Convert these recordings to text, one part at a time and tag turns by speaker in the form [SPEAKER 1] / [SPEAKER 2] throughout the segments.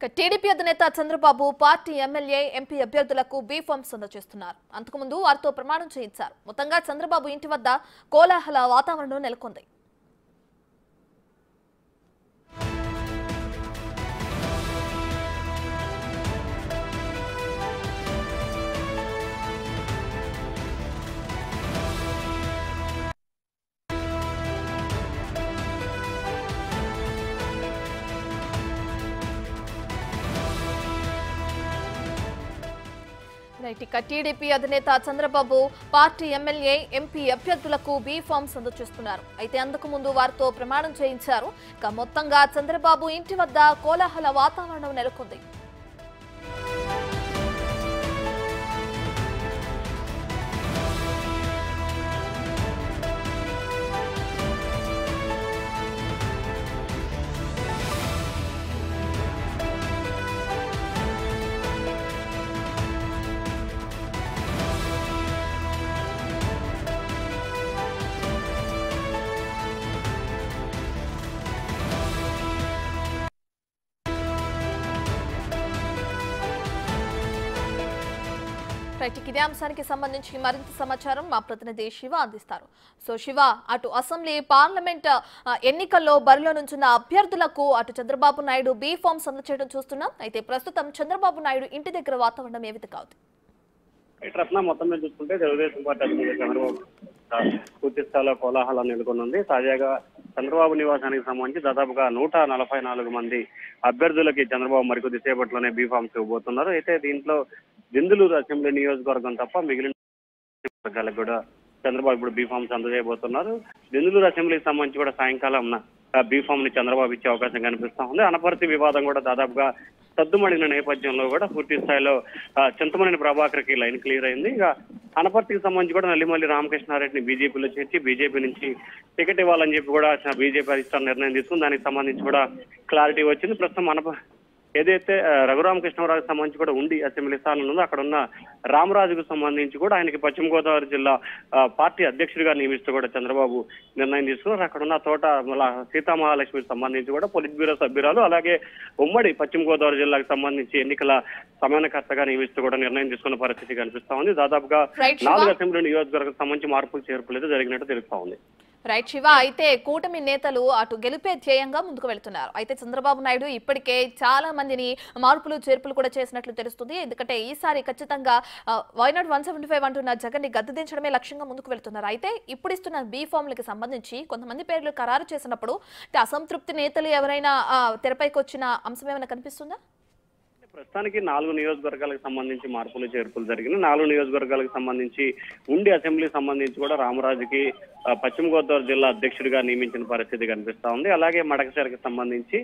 [SPEAKER 1] TDP అధినేత Chandrababu party MLA MP అభ్యర్థులకు be forms అందజేస్తున్నారు. అంతకుముందు వారితో ప్రమాణం చేయించారు. మొత్తంగా చంద్రబాబు ఇంటి వద్ద కోలాహల వాతావరణం నెలకొంది. టీడీపీ అధినేత చంద్రబాబు పార్టీ ఎమ్మెల్యే ఎంపీ అభ్యర్థులకు బీ ఫార్మ్స్ అందజేస్తున్నారు. అయితే అందుకు ముందు వారితో ప్రమాణం చేయించారు. మొత్తంగా చంద్రబాబు ఇంటి వద్ద కోలాహల వాతావరణం నెలకొంది. ఇదే అంశానికి సంబంధించి మరింత సమాచారం మా ప్రతినిధి శివ అందిస్తారు. సో శివ, అటు అసెంబ్లీ పార్లమెంట్ ఎన్నికల్లో బరిలో నుంచున్న అభ్యర్థులకు అటు చంద్రబాబు నాయుడు బీ ఫార్మ్స్ అందజేయడం చూస్తున్నాం. అయితే ప్రస్తుతం చంద్రబాబు నాయుడు ఇంటి దగ్గర వాతావరణం ఏ విధంగా ఉంది?
[SPEAKER 2] రత్న మొత్తం మీద చూసుకుంటే తెలుగుదేశం పార్టీ అధినేత చంద్రబాబు పూర్తి స్థాయిలో కోలాహలం నెలకొంది. తాజాగా చంద్రబాబు నివాసానికి సంబంధించి దాదాపుగా 144 మంది అభ్యర్థులకి చంద్రబాబు మరికొద్ది సేపట్లోనే బీ ఫార్మ్స్ ఇవ్వబోతున్నారు. అయితే దీంట్లో దెందులూరు అసెంబ్లీ నియోజకవర్గం తప్ప మిగిలిన వర్గాలకు కూడా చంద్రబాబు ఇప్పుడు బీ ఫార్మ్స్ అందజేయబోతున్నారు. దెందులూరు అసెంబ్లీకి సంబంధించి కూడా సాయంకాలం బీ ఫామ్ ని చంద్రబాబు ఇచ్చే అవకాశం కనిపిస్తా ఉంది. అనపర్తి వివాదం కూడా దాదాపుగా సద్దుమడిన నేపథ్యంలో కూడా పూర్తి స్థాయిలో చింతమనేని ప్రభాకర్కి లైన్ క్లియర్ అయింది. ఇక అనపర్తికి సంబంధించి కూడా నల్లిమల్లి రామకృష్ణారెడ్డిని బీజేపీలో చేర్చి బీజేపీ నుంచి టికెట్ ఇవ్వాలని చెప్పి కూడా బీజేపీ అధిష్టానం నిర్ణయం తీసుకుని దానికి సంబంధించి కూడా క్లారిటీ వచ్చింది. ప్రస్తుతం ఏదైతే రఘురామకృష్ణరావుకి సంబంధించి కూడా ఉండి అసెంబ్లీ స్థానంలో ఉందో అక్కడ ఉన్న రామరాజుకు సంబంధించి కూడా ఆయనకి పశ్చిమ గోదావరి జిల్లా పార్టీ అధ్యక్షుడిగా నియమిస్తూ కూడా చంద్రబాబు నిర్ణయం తీసుకున్నారు. అక్కడ ఉన్న తోట సీతామహాలక్ష్మికి సంబంధించి కూడా పొలిట్ బ్యూరో సభ్యురాలు, అలాగే ఉమ్మడి పశ్చిమ గోదావరి జిల్లాకు సంబంధించి ఎన్నికల సమన్వయకర్తగా నియమిస్తూ కూడా నిర్ణయం తీసుకున్న పరిస్థితి కనిపిస్తా ఉంది. దాదాపుగా 4 అసెంబ్లీ నియోజకవర్గం సంబంధించి మార్పులు చేర్పులు జరిగినట్టు తెలుస్తా ఉంది.
[SPEAKER 1] రైట్ శివ, అయితే కూటమి నేతలు అటు గెలిపే ధ్యేయంగా ముందుకు వెళ్తున్నారు. అయితే చంద్రబాబు నాయుడు ఇప్పటికే చాలా మందిని మార్పులు చేర్పులు కూడా చేసినట్లు తెలుస్తుంది. ఎందుకంటే ఈసారి ఖచ్చితంగా వైనాడ్ 175 అంటున్న జగన్ ని గద్దెదించడమే లక్ష్యంగా ముందుకు వెళ్తున్నారు. అయితే ఇప్పుడు ఇస్తున్న బీ ఫామ్లకి సంబంధించి కొంతమంది పేర్లు ఖరారు చేసినప్పుడు అసంతృప్తి నేతలు ఎవరైనా తెరపైకి వచ్చిన అంశం ఏమైనా కనిపిస్తుందా?
[SPEAKER 2] ప్రస్తుతానికి 4 నియోజకవర్గాలకు సంబంధించి మార్పులు చేర్పులు జరిగినాయి. 4 నియోజకవర్గాలకు సంబంధించి ఉండి అసెంబ్లీ సంబంధించి కూడా రామరాజుకి పశ్చిమ గోదావరి జిల్లా అధ్యక్షుడిగా నియమించిన పరిస్థితి కనిపిస్తా ఉంది. అలాగే మడకశిరకు సంబంధించి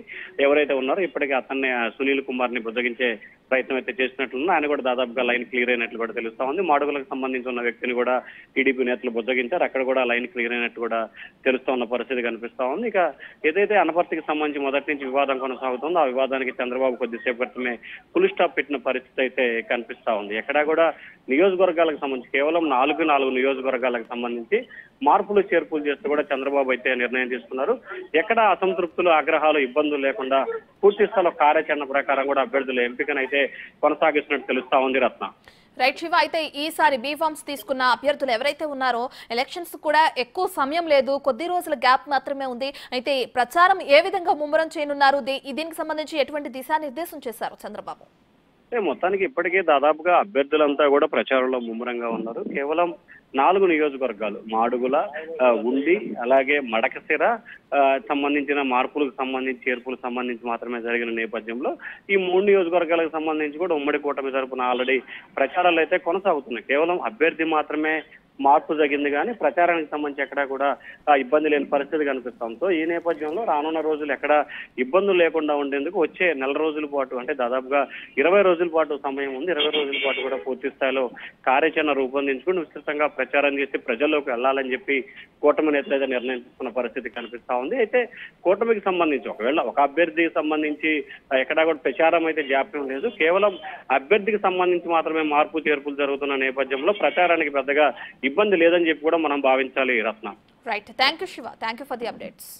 [SPEAKER 2] ఎవరైతే ఉన్నారో ఇప్పటికే అతన్ని సునీల్ కుమార్ ని బుజ్జగించే ప్రయత్నం అయితే చేసినట్లున్నా ఆయన కూడా దాదాపుగా లైన్ క్లియర్ అయినట్లు కూడా తెలుస్తా ఉంది. మాడుగులకు సంబంధించి ఉన్న వ్యక్తిని కూడా టీడీపీ నేతలు బుజ్జగించారు. అక్కడ కూడా లైన్ క్లియర్ అయినట్టు కూడా తెలుస్తా ఉన్న పరిస్థితి కనిపిస్తా ఉంది. ఇక ఏదైతే అనపర్తికి సంబంధించి మొదటి నుంచి వివాదం కొనసాగుతుందో ఆ వివాదానికి చంద్రబాబు కొద్దిసేపు క్రితమే ఫుల్ స్టాప్ పెట్టిన పరిస్థితి అయితే కనిపిస్తా ఉంది. ఎక్కడా కూడా నియోజకవర్గాలకు సంబంధించి కేవలం 4 నియోజకవర్గాలకు సంబంధించి మార్పులు చేర్పులు చేస్తూ కూడా చంద్రబాబు అయితే నిర్ణయం తీసుకున్నారు. ఎక్కడ అసంతృప్తులు, ఆగ్రహాలు, ఇబ్బందులు లేకుండా పూర్తి స్థాయిలో కార్యాచరణ ప్రకారం కూడా అభ్యర్థుల ఎంపికనైతే కొనసాగిస్తున్నట్టు తెలుస్తా ఉంది. రత్న
[SPEAKER 1] రైట్ శివ, అయితే ఈసారి బీ ఫార్మ్స్ తీసుకున్న అభ్యర్థులు ఎవరైతే ఉన్నారో ఎలక్షన్స్ కూడా ఎక్కువ సమయం లేదు, కొద్ది రోజుల గ్యాప్ మాత్రమే ఉంది. అయితే ప్రచారం ఏ విధంగా ముమ్మరం చేయనున్నారు? దీనికి సంబంధించి ఎటువంటి దిశానిర్దేశం చేశారు చంద్రబాబు?
[SPEAKER 2] మొత్తానికి ఇప్పటికే దాదాపుగా అభ్యర్థులంతా కూడా ప్రచారంలో ముమ్మరంగా ఉన్నారు. కేవలం 4 నియోజకవర్గాలు మాడుగుల, ఉండి, అలాగే మడకశిర సంబంధించిన మార్పులకు సంబంధించి చేర్పులకు సంబంధించి మాత్రమే జరిగిన నేపథ్యంలో ఈ 3 నియోజకవర్గాలకు సంబంధించి కూడా ఉమ్మడి కూటమి తరపున ఆల్రెడీ ప్రచారాలు అయితే కొనసాగుతున్నాయి. కేవలం అభ్యర్థి మాత్రమే మార్పు జరిగింది కానీ ప్రచారానికి సంబంధించి ఎక్కడా కూడా ఇబ్బంది లేని పరిస్థితి కనిపిస్తాం. సో ఈ నేపథ్యంలో రానున్న రోజులు ఎక్కడ ఇబ్బందులు లేకుండా ఉండేందుకు వచ్చే నెల రోజుల పాటు, అంటే దాదాపుగా 20 రోజుల పాటు సమయం ఉంది. 20 రోజుల పాటు కూడా పూర్తి స్థాయిలో కార్యాచరణ రూపొందించుకుని విస్తృతంగా ప్రచారం చేసి ప్రజల్లోకి వెళ్లాలని చెప్పి కూటమి నేతలు అయితే నిర్ణయం తీసుకున్న పరిస్థితి కనిపిస్తా ఉంది. అయితే కూటమికి సంబంధించి ఒకవేళ ఒక అభ్యర్థికి సంబంధించి ఎక్కడా కూడా ప్రచారం అయితే జాప్యం లేదు. కేవలం అభ్యర్థికి సంబంధించి మాత్రమే మార్పు చేర్పులు జరుగుతున్న నేపథ్యంలో ప్రచారానికి పెద్దగా ఇబ్బంది లేదని చెప్పి కూడా మనం భావించాలి. Ratna
[SPEAKER 1] right, thank you Shiva, thank you for the updates.